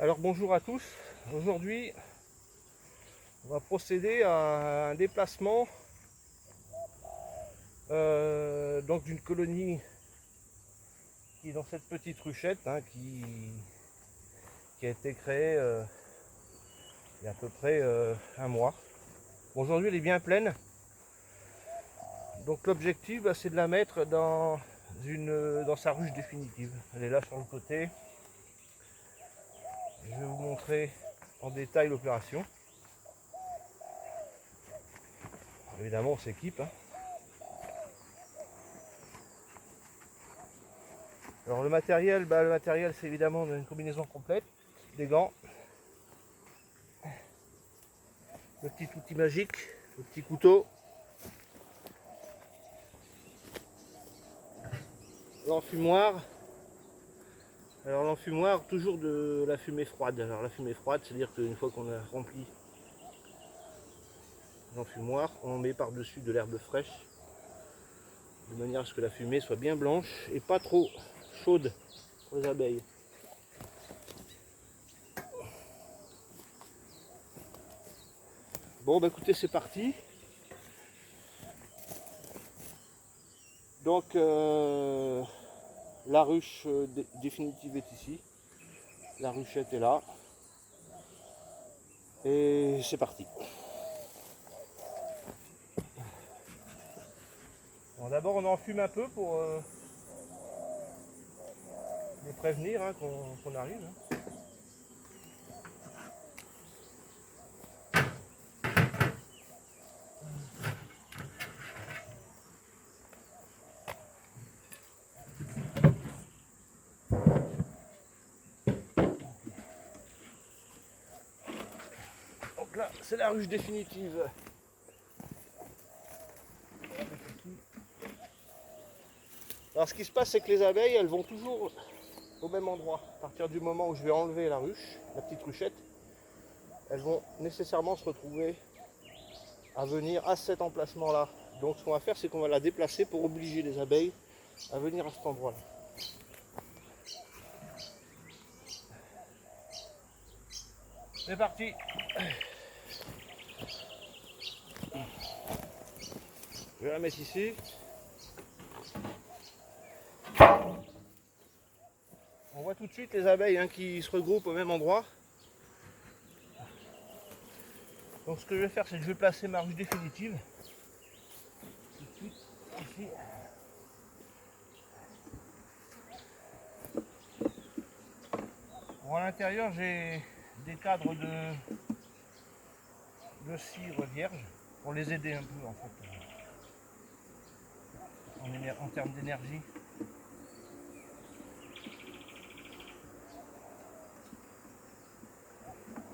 Alors bonjour à tous, aujourd'hui on va procéder à un déplacement donc d'une colonie qui est dans cette petite ruchette qui a été créée il y a à peu près un mois. Bon, aujourd'hui elle est bien pleine, donc l'objectif c'est de la mettre dans sa ruche définitive. Elle est là sur le côté. Je vais vous montrer en détail l'opération. Évidemment on s'équipe. Alors le matériel c'est évidemment une combinaison complète, des gants, le petit outil magique, le petit couteau, l'enfumoir. Alors l'enfumoir, toujours de la fumée froide. Alors la fumée froide, c'est-à-dire qu'une fois qu'on a rempli l'enfumoir, on met par-dessus de l'herbe fraîche, de manière à ce que la fumée soit bien blanche et pas trop chaude pour les abeilles. Bon bah écoutez, c'est parti. Donc la ruche définitive est ici. La ruchette est là. Et c'est parti. Bon, d'abord on enfume un peu pour les prévenir qu'on arrive. Donc là, c'est la ruche définitive. Alors ce qui se passe, c'est que les abeilles, elles vont toujours au même endroit. À partir du moment où je vais enlever la ruche, la petite ruchette, elles vont nécessairement se retrouver à venir à cet emplacement-là. Donc ce qu'on va faire, c'est qu'on va la déplacer pour obliger les abeilles à venir à cet endroit-là. C'est parti. Je vais la mettre ici. On voit tout de suite les abeilles qui se regroupent au même endroit. Donc ce que je vais faire, c'est que je vais placer ma ruche définitive. Tout de suite, ici. Bon, à l'intérieur, j'ai des cadres de cire vierge pour les aider un peu en fait en termes d'énergie.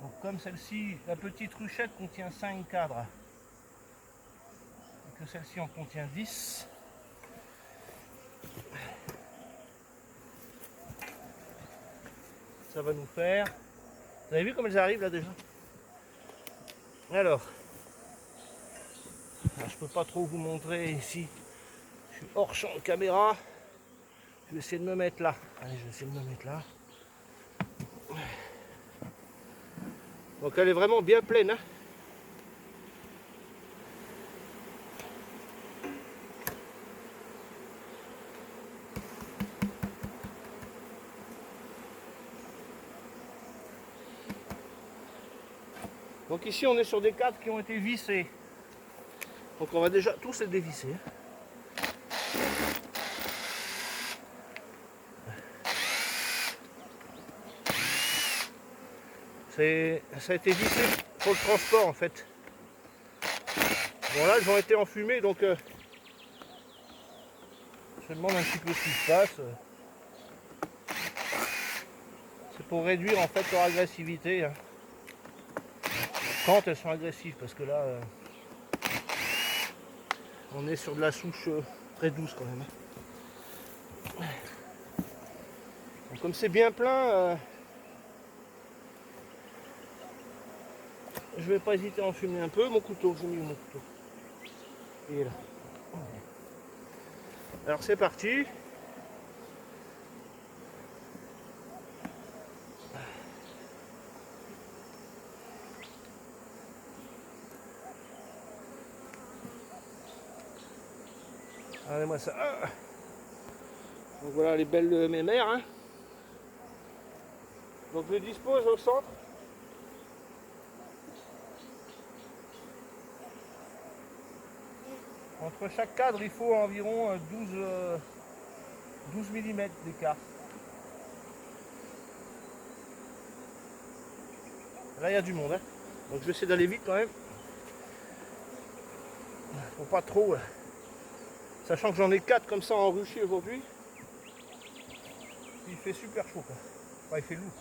Donc comme celle-ci, la petite ruchette contient 5 cadres et que celle-ci en contient 10, ça va nous faire... Vous avez vu comme elles arrivent là déjà? Alors je peux pas trop vous montrer ici, je suis hors champ de caméra. Je vais essayer de me mettre là. Allez, je vais essayer de me mettre là. Donc elle est vraiment bien pleine. Donc ici on est sur des cadres qui ont été vissés. Donc on va déjà tous les dévisser. Ça a été vissé pour le transport en fait. Bon là ils ont été enfumés, donc je me demande un petit peu ce qui se passe. C'est pour réduire en fait leur agressivité. Quand elles sont agressives, parce que là on est sur de la souche très douce quand même. Donc, comme c'est bien plein, je vais pas hésiter à enfumer un peu. Mon couteau, j'ai mis mon couteau. Il est là. Alors c'est parti. Regardez-moi ça. Donc voilà les belles mémères. Hein. Donc je dispose au centre. Entre chaque cadre, il faut environ 12 mm d'écart. Là, il y a du monde. Hein. Donc je vais essayer d'aller vite quand même. Faut pas trop. Sachant que j'en ai 4 comme ça en rucher aujourd'hui. Il fait super chaud. Quoi. Enfin, il fait lourd.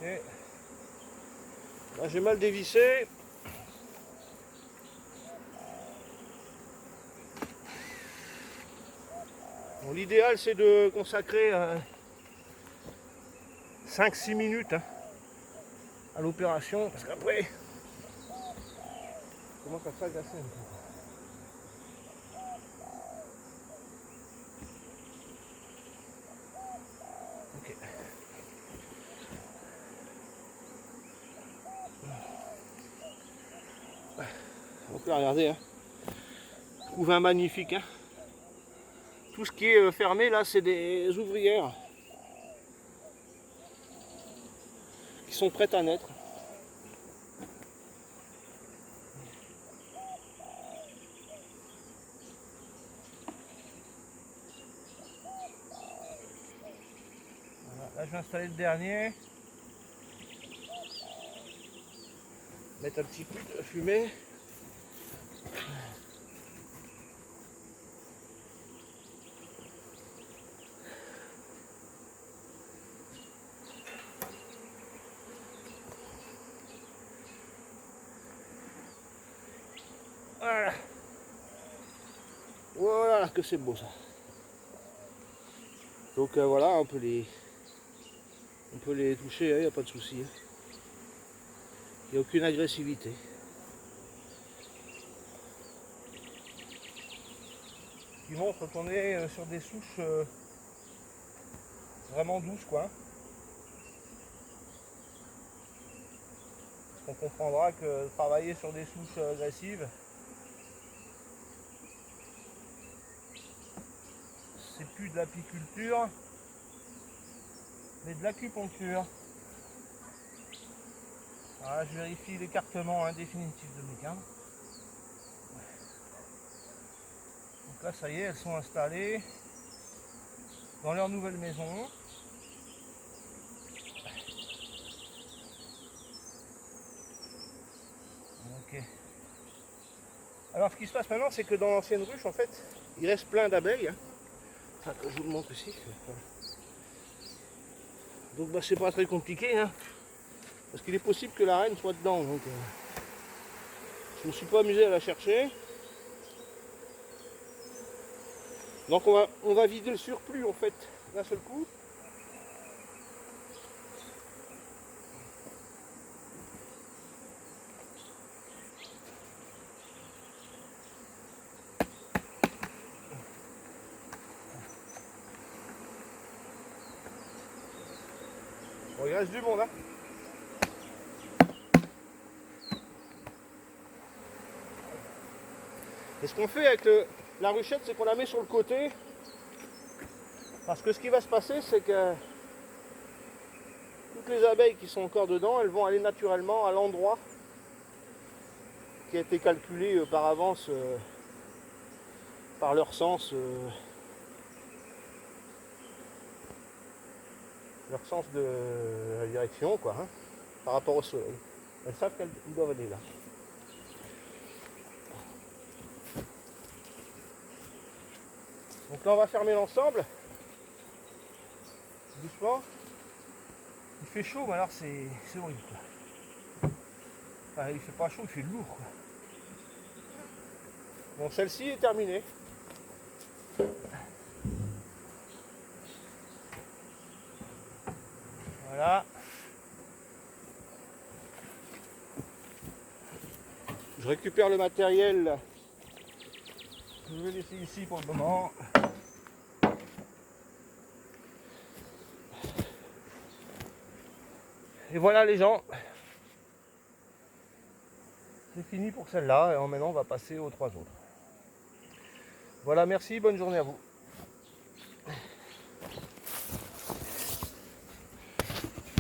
Et là, j'ai mal dévissé. Bon, l'idéal, c'est de consacrer 5-6 minutes hein, à l'opération. Parce qu'après, je commence à s'agacer un peu. Ok. Donc là, regardez, hein. Couvain magnifique. Hein. Tout ce qui est fermé, là, c'est des ouvrières qui sont prêtes à naître. Voilà. Là, je vais installer le dernier. Mettre un petit peu de fumée. Voilà. Voilà que c'est beau ça. Donc voilà, on peut les toucher, il n'y a pas de souci. Il n'y a aucune agressivité. Qui montre qu'on est sur des souches vraiment douces quoi. On comprendra que travailler sur des souches agressives, c'est plus de l'apiculture, mais de l'acupuncture. Voilà, je vérifie l'écartement définitif de mes cadres. Donc là, ça y est, elles sont installées dans leur nouvelle maison. Ok. Alors, ce qui se passe maintenant, c'est que dans l'ancienne ruche, en fait, il reste plein d'abeilles. Hein. Enfin, je vous le montre ici. Donc, bah, c'est pas très compliqué. Hein. Parce qu'il est possible que la reine soit dedans. Donc, je me suis pas amusé à la chercher. Donc, on va vider le surplus, en fait, d'un seul coup. Bon, il reste du monde, hein. Et ce qu'on fait avec la ruchette, c'est qu'on la met sur le côté. Parce que ce qui va se passer, c'est que toutes les abeilles qui sont encore dedans, elles vont aller naturellement à l'endroit qui a été calculé par avance par leur sens de la direction, quoi, hein, par rapport au soleil. Elles savent qu'elles doivent aller là. Donc là, on va fermer l'ensemble. Doucement. Il fait chaud, mais alors c'est horrible. Quoi. Enfin, il fait pas chaud, il fait lourd. Quoi. Bon, celle-ci est terminée. Voilà. Je récupère le matériel. Je vais laisser ici pour le moment. Et voilà les gens. c'est fini pour celle-là. Et maintenant, on va passer aux 3 autres. Voilà, merci, bonne journée à vous.